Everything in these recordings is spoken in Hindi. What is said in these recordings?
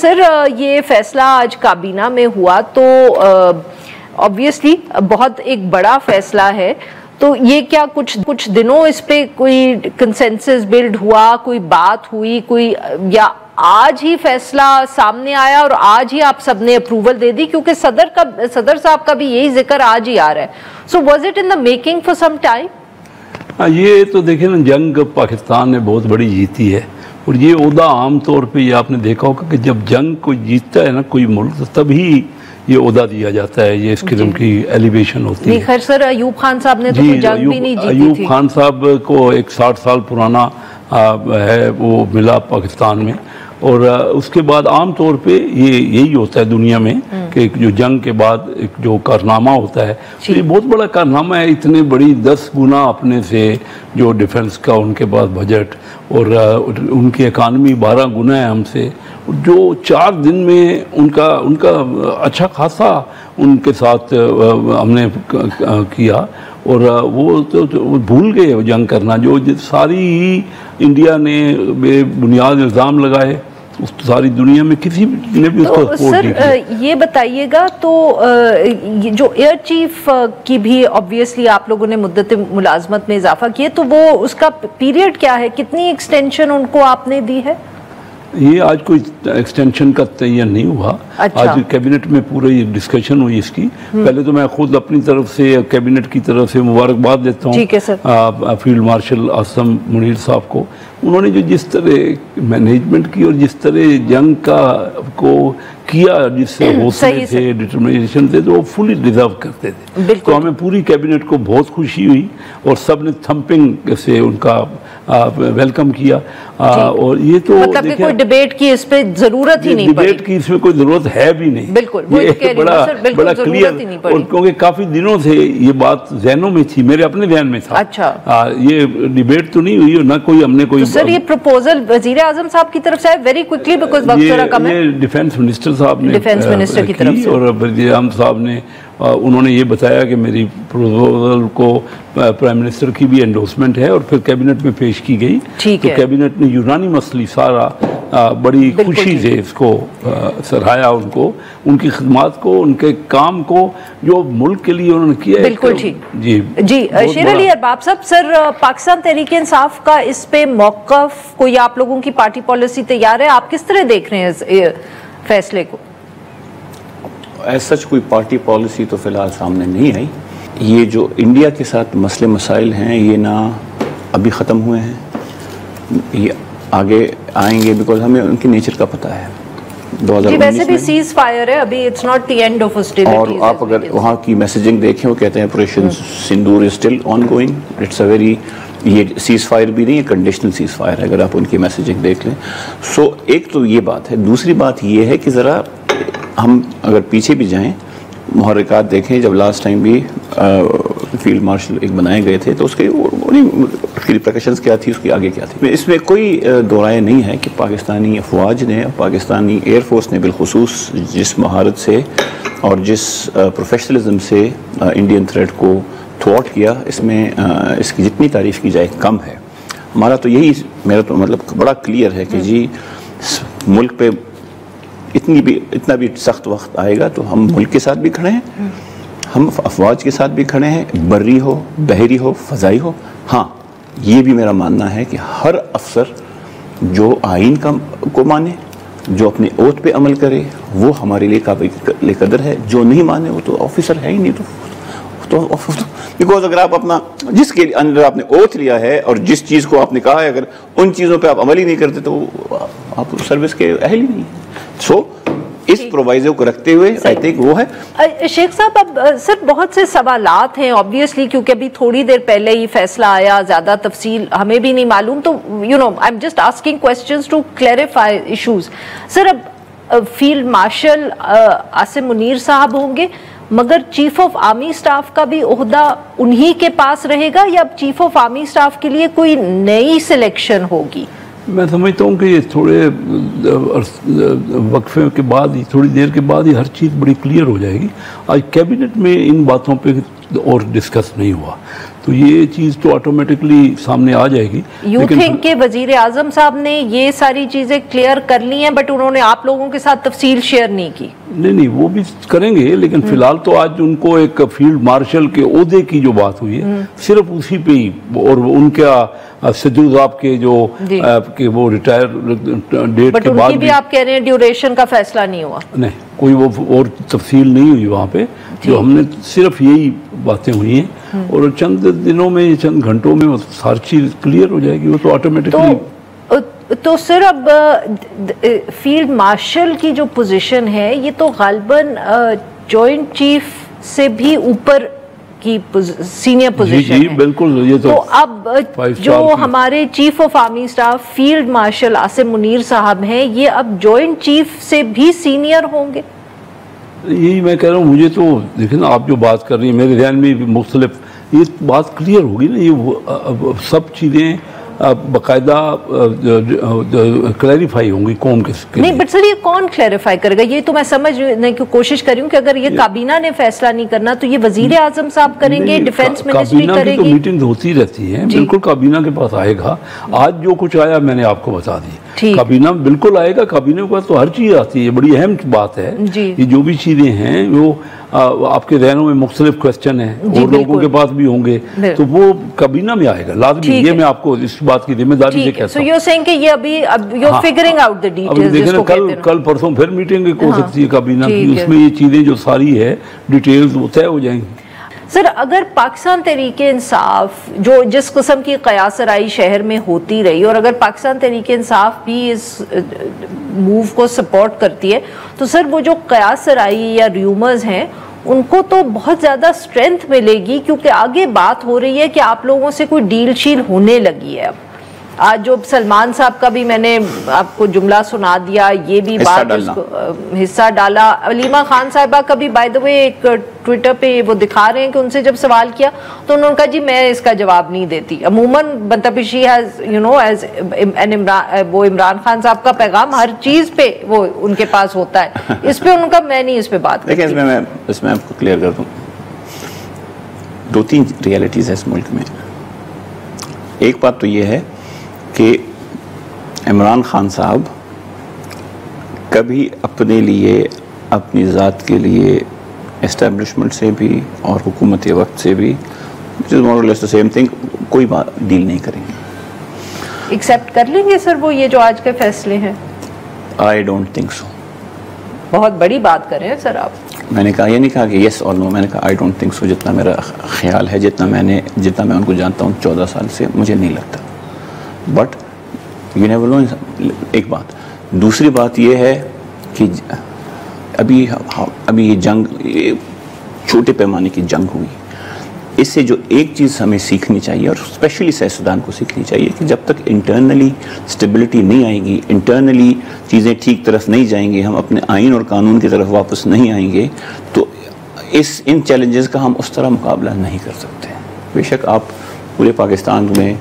सर ये फैसला आज काबीना में हुआ तो ऑब्वियसली बहुत एक बड़ा फैसला है, तो ये क्या कुछ दिनों इस पे कोई कंसेंसस बिल्ड हुआ, कोई बात हुई, कोई या आज ही फैसला सामने आया और आज ही आप सबने अप्रूवल दे दी? क्योंकि सदर साहब का भी यही जिक्र आज ही आ रहा है। So was it in the making for some time? ये तो देखिए ना, जंग पाकिस्तान ने बहुत बड़ी जीती है और ये ओहदा आम तौर पे ये आपने देखा होगा कि जब जंग कोई जीतता है ना कोई मुल्क, तो तभी ये ओहदा दिया जाता है, ये इस किस्म की एलिवेशन होती है। खैर सर, अयूब खान साहब ने तो कोई जंग भी नहीं जीती थी। अयूब खान साहब को एक 60 साल पुराना है वो मिला पाकिस्तान में, और उसके बाद आम तौर पे ये यही होता है दुनिया में कि जो जंग के बाद एक जो कारनामा होता है, तो ये बहुत बड़ा कारनामा है। इतने बड़ी 10 गुना अपने से जो डिफेंस का उनके पास बजट और उनकी इकानमी 12 गुना है हमसे, जो 4 दिन में उनका अच्छा खासा उनके साथ हमने किया, और वो तो भूल गए वो जंग करना जो सारी इंडिया ने बेबुनियाद इल्ज़ाम लगाए, उस सारी दुनिया में किसी ने भी उसको सपोर्ट नहीं किया। ये बताइएगा, तो जो एयर चीफ की भी ऑब्वियसली आप लोगों ने मुद्दत मुलाजमत में इजाफा किया, तो वो उसका पीरियड क्या है, कितनी एक्सटेंशन उनको आपने दी है? ये आज कोई एक्सटेंशन का तैयार नहीं हुआ। अच्छा। आज कैबिनेट में पूरी डिस्कशन हुई इसकी। पहले तो मैं खुद अपनी तरफ से कैबिनेट की तरफ से मुबारकबाद देता हूँ फील्ड मार्शल आसम मुनीर साहब को। उन्होंने जो जिस तरह मैनेजमेंट की और जिस तरह जंग को किया, जिससे हौसले थे, डिटर्मिनेशन थे, तो वो फुली डिजर्व करते थे। तो हमें पूरी कैबिनेट को बहुत खुशी हुई और सब ने थम्पिंग से उनका वेलकम किया। और ये तो मतलब कि कोई डिबेट की इस पे जरूरत ही नहीं पड़ी। डिबेट की इसमें कोई जरूरत है भी नहीं। बिल्कुल, ये बड़ा क्लियर, और क्योंकि काफी दिनों से ये बात जहनों में थी, मेरे अपने ध्यान में था। अच्छा। ये डिबेट तो नहीं हुई और ना कोई हमने कोई सर ये प्रपोजल वजीर आजम साहब की तरफ से है वेरी क्विकली, बिकॉज़ वक्त थोड़ा कम है। ये डिफेंस मिनिस्टर साहब ने, डिफेंस मिनिस्टर की तरफ से, और वजीर आजम साहब ने उन्होंने ये बताया कि मेरी प्रपोजल को प्राइम मिनिस्टर की भी एंडोर्समेंट है और फिर कैबिनेट में पेश की गई। तो कैबिनेट ने यूनानिमसली सारा बड़ी खुशी से इसको सराहाया, उनकी खिदमत को, उनके काम को जो मुल्क के लिए उन्होंने किया। बिल्कुल ठीक। जी शेर अली अरबाब साहब, सर पाकिस्तान तहरीक इंसाफ का इस पे मौक़िफ़, कोई आप लोगों की पार्टी पॉलिसी तैयार है? आप किस तरह देख रहे हैं इस फैसले को? ऐसा कोई पार्टी पॉलिसी तो फिलहाल सामने नहीं आई। ये जो इंडिया के साथ मसले मसाइल हैं, ये ना अभी ख़त्म हुए हैं, ये आगे आएंगे, बिकॉज हमें उनके नेचर का पता है। 2019 वैसे भी सीज फायर है अभी, it's not the end of hostilities. और आप अगर वहाँ की मैसेजिंग देखें, वो कहते हैं operation Sindoor is still on going, it's a very, ये सीज फायर भी नहीं है, कंडीशनल सीज फायर है, अगर आप उनकी मैसेजिंग देख लें। सो एक तो ये बात है। दूसरी बात ये है कि ज़रा हम अगर पीछे भी जाएं, मुहर्रिकात देखें, जब लास्ट टाइम भी फील्ड मार्शल एक बनाए गए थे, तो उसके उसकी रिप्रिकॉशंस क्या थी, उसकी आगे क्या थी, इसमें कोई दो राय नहीं है कि पाकिस्तानी अफवाज ने, पाकिस्तानी एयरफोर्स ने बिलखुसूस जिस महारत से और जिस प्रोफेशनलिज्म से इंडियन थ्रेट को थ्वाट किया, इसमें इसकी जितनी तारीफ़ की जाए कम है। हमारा तो यही, मेरा तो मतलब बड़ा क्लियर है कि जी मुल्क पे इतना भी सख्त वक्त आएगा तो हम मुल्क के साथ भी खड़े हैं, हम अफवाज के साथ भी खड़े हैं, बर्री हो, बहरी हो, फ़ज़ाई हो। हाँ, ये भी मेरा मानना है कि हर अफसर जो आइन को माने, जो अपने ओथ पे अमल करे, वो हमारे लिए काबिल कदर है। जो नहीं माने वो तो ऑफिसर है ही नहीं। तो बिकॉज अगर आप अपना, जिसके अंदर आपने ओथ लिया है और जिस चीज़ को आपने कहा है, अगर उन चीज़ों पे आप अमल ही नहीं करते तो आप सर्विस के अहल ही नहीं। सो इस प्रोवाइजो को रखते हुए आई थिंक वो है। शेख साहब, अब सर बहुत से सवालात हैं ऑब्वियसली, क्योंकि अभी थोड़ी देर पहले ही फैसला आया, ज़्यादा तफसील हमें भी नहीं मालूम, तो you know I am just asking questions to clarify issues. Sir अब फील्ड मार्शल आसिम मुनीर साहब होंगे, मगर चीफ ऑफ आर्मी स्टाफ का भी ओहदा उन्हीं के पास रहेगा, या चीफ ऑफ आर्मी स्टाफ के लिए कोई नई सिलेक्शन होगी? मैं समझता हूँ कि ये थोड़े वक्फे के बाद ही, थोड़ी देर के बाद ही हर चीज़ बड़ी क्लियर हो जाएगी। आज कैबिनेट में इन बातों पे और डिस्कस नहीं हुआ, तो ये चीज़ तो ऑटोमेटिकली सामने आ जाएगी। यू थिंक के वजीर आजम साहब ने ये सारी चीजें क्लियर कर ली हैं, बट उन्होंने आप लोगों के साथ तफसील शेयर नहीं की? नहीं, वो भी करेंगे, लेकिन फिलहाल तो आज उनको एक फील्ड मार्शल के ओहदे की जो बात हुई है सिर्फ उसी पे ही, और उनका सजूद आपके जो के वो रिटायर डेट के बाद भी आप कह रहे हैं ड्यूरेशन का फैसला नहीं हुआ? नहीं, कोई वो और तफसील नहीं हुई वहाँ पे, जो हमने सिर्फ यही बातें हुई हैं, और चंद दिनों में, चंद घंटों में हर चीज़ क्लियर हो जाएगी, वो तो ऑटोमेटिकली। तो सर अब फील्ड मार्शल की जो पोजीशन है ये तो गालिबन जॉइंट चीफ से भी ऊपर की सीनियर पोजीशन है। बिल्कुल, ये तो अब जो हमारे chief of army staff field marshal Asim Munir साहब हैं, ये अब जॉइंट चीफ से भी सीनियर होंगे? यही मैं कह रहा हूँ, मुझे तो देखिए ना, आप जो बात कर रही हैं मेरे ध्यान में भी मुख्तलिफ, ये बात क्लियर होगी ना, ये सब चीज़ें बाकायदा क्लैरिफाई होंगी कौन किसके। नहीं, बट सर ये कौन क्लैरिफाई करेगा? ये तो मैं समझने की कोशिश कर रही हूँ कि अगर ये काबीना ने फैसला नहीं करना तो ये वजीर आजम साहब करेंगे, डिफेंस मिनिस्ट्री करेगी? तो मीटिंग होती रहती है, बिल्कुल काबीना के पास आएगा। आज जो कुछ आया मैंने आपको बता दी, काबीना बिल्कुल आएगा, काबीना के पास तो हर चीज़ आती है, बड़ी अहम बात है। ये जो भी चीज़ें हैं वो आपके जहनों में मुख्तलिफ क्वेश्चन है और लोगों के पास भी होंगे, तो वो काबीना में आएगा लाजमी। ये मैं आपको इस बात की जिम्मेदारी से कहता हूं। So you're saying कि ये अभी you're figuring out the details, जिसको कहते हैं। कल परसों फिर मीटिंग हो सकती है काबीना की, उसमें ये चीजें जो सारी है डिटेल्स वो तय हो जाएंगी। सर अगर पाकिस्तान तहरीक इंसाफ जो जिस किस्म की कयासराई शहर में होती रही, और अगर पाकिस्तान तहरीक इंसाफ भी इस मूव को सपोर्ट करती है, तो सर वो जो कयासराई या र्यूमर्स हैं उनको तो बहुत ज़्यादा स्ट्रेंथ मिलेगी, क्योंकि आगे बात हो रही है कि आप लोगों से कोई डील शील होने लगी है। अब आज जो सलमान साहब का भी मैंने आपको जुमला सुना दिया, ये भी बात हिस्सा डाला। अलीमा खान साहिबा का भी बाय द वे एक ट्विटर पे वो दिखा रहे हैं कि उनसे जब सवाल किया तो उन्होंने कहा जी मैं इसका जवाब नहीं देती। अमूमन बनतपिशी हैज यू नो एज वो इमरान खान साहब का पैगाम हर चीज पे वो उनके पास होता है, इस पे उनका मैं नहीं इस पे बात करती। देखिए इसमें आपको क्लियर कर दूं, दो तीन रियलिटीज है इस मुल्क में। एक बात तो ये है कि इमरान खान साहब कभी अपने लिए, अपनी ज़ात के लिए, एस्टेब्लिशमेंट से भी और हुकूमती वक्त से भी, which is more or less the same thing, कोई बात डील नहीं करेंगे। एक्सेप्ट कर लेंगे सर वो ये जो आज के फैसले हैं? I don't think so. बहुत बड़ी बात कर रहे हैं सर आप। मैंने कहा, ये नहीं कहा कि यस और नो, मैंने कहा आई डोंट थिंक सो। जितना मेरा ख्याल है, जितना मैं उनको जानता हूँ 14 साल से, मुझे नहीं लगता। बट यू नेवर नो, एक बात। दूसरी बात यह है कि अभी ये जंग, ये छोटे पैमाने की जंग हुई, इससे जो एक चीज़ हमें सीखनी चाहिए, और स्पेशली सैयद को सीखनी चाहिए, कि जब तक इंटरनली स्टेबिलिटी नहीं आएगी, इंटरनली चीज़ें ठीक तरफ नहीं जाएंगी, हम अपने आइन और कानून की तरफ वापस नहीं आएंगे, तो इन चैलेंजेस का हम उस तरह मुकाबला नहीं कर सकते। बेशक आप पूरे पाकिस्तान में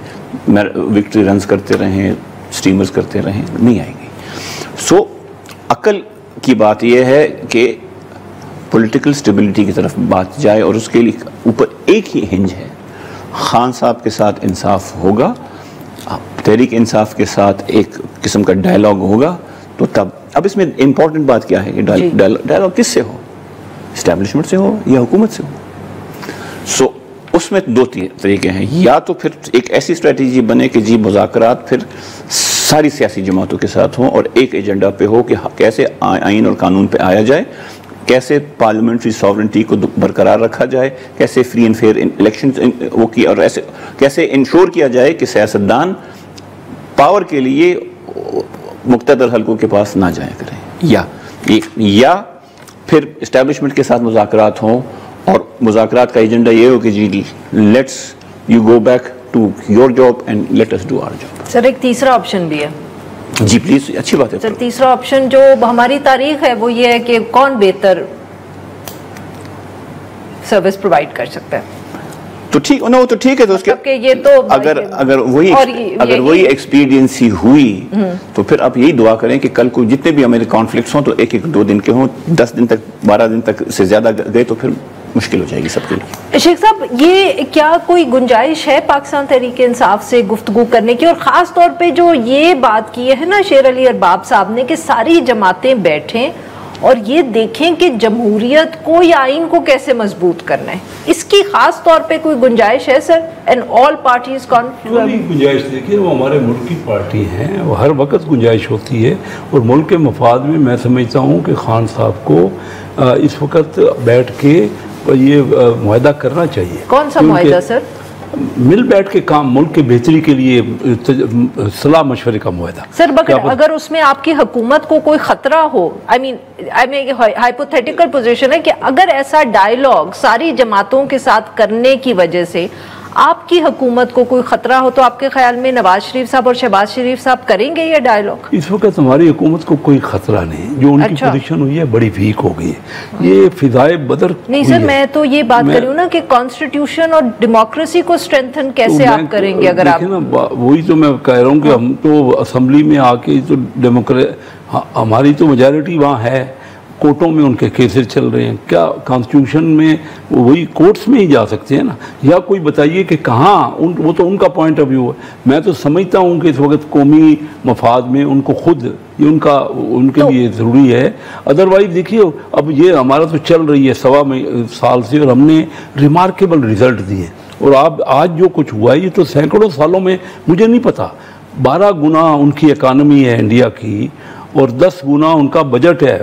विक्ट्री रन्स करते रहें, स्टीमर्स करते रहें, नहीं आएंगी। सो अकल की बात यह है कि पॉलिटिकल स्टेबिलिटी की तरफ बात जाए, और उसके लिए ऊपर एक ही हिंज है, खान साहब के साथ इंसाफ होगा, तहरीक इंसाफ के साथ एक किस्म का डायलॉग होगा, तो तब। अब इसमें इंपॉर्टेंट बात क्या है कि डायलॉग किससे हो, इस्टेब्लिशमेंट से हो या हुकूमत से हो। सो उसमें दो तरीके हैं, या तो फिर एक ऐसी स्ट्रेटजी बने कि जी मुज़ाकरात फिर सारी सियासी जमातों के साथ हों और एक एजेंडा पे हो कि कैसे आइन और कानून पे आया जाए, कैसे पार्लियामेंट्री सॉवरेंटी को बरकरार रखा जाए, कैसे फ्री एंड फेयर इलेक्शन वो की, और ऐसे कैसे इंश्योर किया जाए कि सियासतदान पावर के लिए मुक्तदर हलकों के पास ना जाया करें, या फिर इस्टेब्लिशमेंट के साथ मुज़ाकरात हों, और मुज़ाकरात का एजेंडा ये हो कि जी let's you go back to your job and let us do our job. Sir एक तीसरा ऑप्शन भी है। जी प्लीज, अच्छी बात है सर। तीसरा ऑप्शन जो हमारी तारीख है वो ये है कि कौन बेहतर सर्विस प्रोवाइड कर सकता है। तो ठीक ना, वो तो ठीक है, तो उसके ये तो अगर वही एक्सपीरियंसी हुई तो फिर आप यही दुआ करें कि कल को जितने भी हमारे कॉन्फ्लिक्ट्स हों तो एक 2 दिन के हों, 10 दिन तक, 12 दिन तक से ज्यादा गए तो फिर मुश्किल हो जाएगी सबके लिए। शेख साहब, ये क्या कोई गुंजाइश है पाकिस्तान तहरीक इंसाफ से गुफ्तगू करने की, और ख़ास तौर पे जो ये बात की है ना शेर अली अरबाब साहब ने कि सारी जमातें बैठें और ये देखें कि जमहूरियत को या आइन को कैसे मजबूत करना है, इसकी खास तौर पे कोई गुंजाइश है सर? एंड ऑल पार्टीज गुंजाइश देखिए, वो हमारे मुल्क की पार्टी हैं, वो हर वक्त गुंजाइश होती है, और मुल्क के मफाद में मैं समझता हूँ कि खान साहब को इस वक्त बैठ के ये मुआहदा करना चाहिए। कौन सा मुआहदा सर? मिल बैठ के काम, मुल्क के बेहतरी के लिए सलाह मशवरे का मुआहदा। सर अगर उसमें आपकी हुकूमत को कोई खतरा हो, आई मीन हाइपोथेटिकल पोजीशन है कि अगर ऐसा डायलॉग सारी जमातों के साथ करने की वजह से आपकी हुकूमत को कोई खतरा हो, तो आपके ख्याल में नवाज शरीफ साहब और शहबाज शरीफ साहब करेंगे ये डायलॉग? इस वक्त हमारी हुकूमत को कोई खतरा नहीं, जो उनकी पोजीशन हुई है बड़ी वीक हो गई है। ये फिजाए बदर नहीं सर, मैं तो ये बात कर रही हूँ ना कि कॉन्स्टिट्यूशन और डेमोक्रेसी को स्ट्रेंथन कैसे आप करेंगे? अगर आप वही तो मैं कह रहा हूँ कि हम तो असेंबली में आके तो हमारी तो मेजॉरिटी वहाँ है, कोर्टों में उनके केसेस चल रहे हैं, क्या कॉन्स्टिट्यूशन में वही कोर्ट्स में ही जा सकते हैं ना? या कोई बताइए कि कहाँ वो तो उनका पॉइंट ऑफ व्यू है। मैं तो समझता हूँ कि इस वक्त कौमी मफाद में उनको खुद ये उनके लिए ज़रूरी है। अदरवाइज देखिए, अब ये हमारा तो चल रही है 1.25 साल से, और हमने रिमार्केबल रिजल्ट दिए, और आप आज जो कुछ हुआ है ये तो सैकड़ों सालों में, मुझे नहीं पता, 12 गुना उनकी इकानमी है इंडिया की, और 10 गुना उनका बजट है।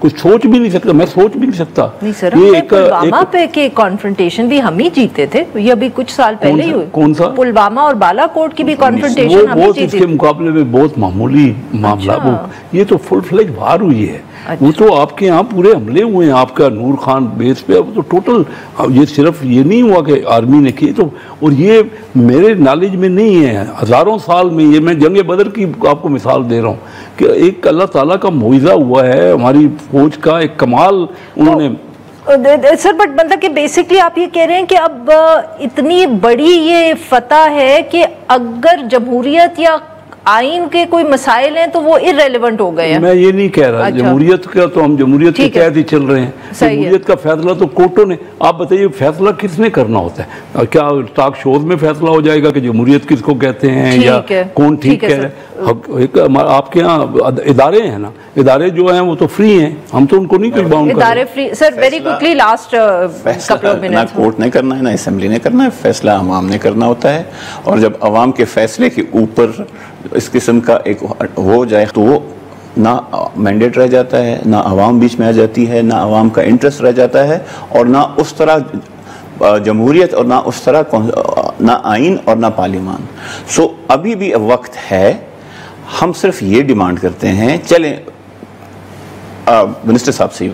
कुछ सोच भी नहीं सकता, मैं सोच भी नहीं सकता। नहीं सर, ये पुलवामा पे के कॉन्फ्रंटेशन भी हम ही जीते थे, ये अभी कुछ साल पहले ही हुई। कौन सा? पुलवामा और बालाकोट की भी कॉन्फ्रंटेशन हम ही जीते थे। इसके मुकाबले में बहुत मामूली मामला। वो ये तो फुल फ्लेज वार हुई है। वो तो आपके यहाँ पूरे हमले हुए हैं, आपका नूर खान बेस पे, अब तो टोटल, ये सिर्फ ये नहीं हुआ कि आर्मी ने की, तो और ये मेरे नॉलेज में नहीं है, हज़ारों साल में, ये मैं जंग बदर की आपको मिसाल दे रहा हूँ कि एक अल्लाह ताला का मुइज़ा हुआ है, हमारी फौज का एक कमाल उन्होंने। सर बट मतलब कि बेसिकली आप ये कह रहे हैं कि अब इतनी बड़ी ये फतह है कि अगर जमहूरियत या आइन के कोई मसाइल हैं तो वो इररेलेवेंट हो गए हैं। मैं ये नहीं कह रहा। अच्छा। जमहूरियत का तो हम जमहूरियत के तहत ही चल रहे हैं। जमहूरियत का फैसला तो कोर्टों ने, आप बताइए फैसला किसने करना होता है? क्या टॉक शोज में फैसला हो जाएगा कि जमहूरियत किसको कहते हैं या कौन ठीक कह रहे हैं? आपके यहाँ इदारे हैं ना, इदारे जो हैं वो तो फ्री हैं, हम तो उनको नहीं कुछ बाउंड कर रहे। Free sir, very quickly last couple of minutes. ना कोर्ट ने करना है ना असेंबली ने करना है, फैसला अवाम ने करना होता है, और जब अवाम के फैसले के ऊपर इस किस्म का एक हो जाए तो वो ना मैंडेट रह जाता है, ना अवाम बीच में आ जाती है, ना अवाम का इंटरेस्ट रह जाता है, और ना उस तरह जमहूरियत, और ना उस तरह ना आइन और ना पार्लियामान। सो अभी भी वक्त है, हम सिर्फ ये डिमांड करते हैं, चलें मिनिस्टर साहब से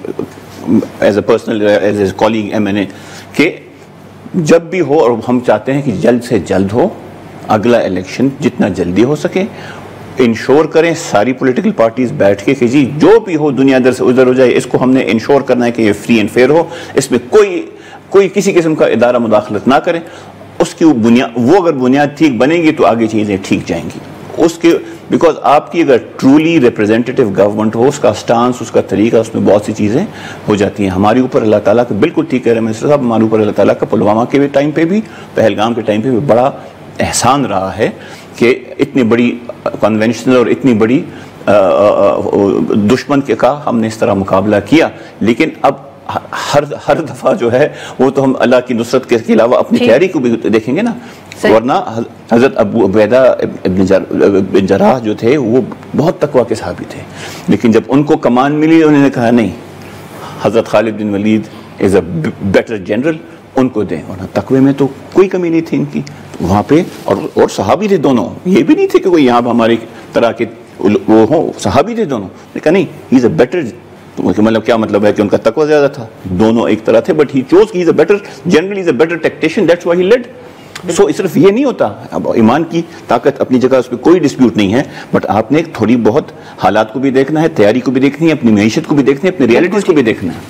as a personal, as a colleague MNA, कि जब भी हो, और हम चाहते हैं कि जल्द से जल्द हो, अगला इलेक्शन जितना जल्दी हो सके, इंश्योर करें सारी पॉलिटिकल पार्टीज बैठ के कि जी जो भी हो दुनिया इधर से उधर हो जाए, इसको हमने इंश्योर करना है कि ये फ्री एंड फेयर हो, इसमें कोई किसी किस्म का इदारा मुदाखलत ना करे। उसकी वो अगर बुनियाद ठीक बनेगी तो आगे चीज़ें ठीक जाएंगी। उसके बिकॉज आपकी अगर ट्रूली रिप्रेजेंटेटिव गवर्नमेंट हो, उसका स्टांस, उसका तरीका, उसमें बहुत सी चीज़ें हो जाती हैं। हमारे ऊपर अल्लाह ताला का, बिल्कुल ठीक कह रहे हैं मिनिस्टर साहब, हमारे ऊपर अल्लाह ताला का पुलवामा के टाइम पे भी, पहलगाम के टाइम पे भी बड़ा एहसान रहा है कि इतनी बड़ी कन्वेंशनल और इतनी बड़ी दुश्मन के का हमने इस तरह मुकाबला किया। लेकिन अब हर दफ़ा जो है वो तो हम अल्लाह की नुसरत के अलावा अपनी तैयारी को भी देखेंगे ना। वरना हज़रत अबू उबैदा बिन जराह जो थे वो बहुत तकवा के सहाबी थे, लेकिन जब उनको कमान मिली उन्होंने कहा नहीं, Hazrat Khalid bin Walid is a better general, उनको दें। और तकवे में तो कोई कमी नहीं थी इनकी वहाँ पे, और सहाबी थे दोनों, ये भी नहीं थे कि कोई यहाँ हमारी तरह के वो हो, सहाबी थे दोनों। कहा नहीं, ही इज़ अ बेटर, मतलब क्या मतलब है कि उनका तकवा ज्यादा था, दोनों एक तरह थे, but he chose he is a better general, is a better tactician, that's why he led. So सिर्फ ये नहीं होता, अब ईमान की ताकत अपनी जगह, उस पर कोई डिस्प्यूट नहीं है, बट आपने थोड़ी बहुत हालात को भी देखना है, तैयारी को भी देखनी है, अपनी मईशत को भी देखनी है, अपनी रियलिटीज को भी देखना है।